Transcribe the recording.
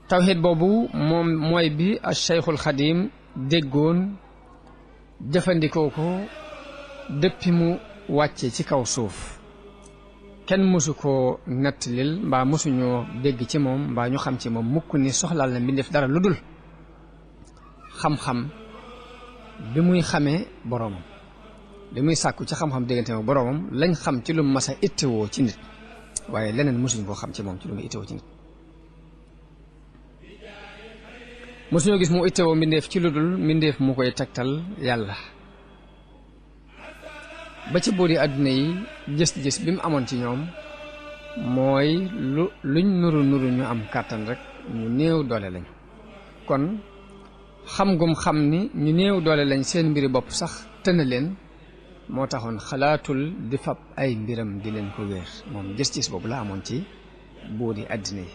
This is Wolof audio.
tawxiid boobu moom mooy bi al Cheikhul Xadim déggoon jëfandikoo ko dëppi mu wàcce ci kaw suuf kenn mësu koo nattalil mbaa mësuñoo dégg ci moom mbaa ñu xam ci moom mukk ni soxlaal na mbindeef dara lu dul xam-xam bi muy xamee boroomam li muy sàkku ci xam-xam déggante ak boroomam lañ xam ci lu mas a ittewoo ci nit waaye leneen mësuñ koo xam ci moom ci lu muy ittewoo ci nit mësuñoo gis mu ittewoo mbindeef ci lu dul mbindeef mu koy tegtal yàlla ba ci buuri àdduna yi gis-gis bi mu amoon ci ñoom mooy luñ nuru ñu am kàttan rek ñu néew doole lañu kon xam gum xam ni ñu néew doole lañ seen mbiri bopp sax tëna leen moo taxoon xalaatul di fab ay mbiram di leen ko wéer moom gis-gis boobu la amoon ci buuri àdduna yi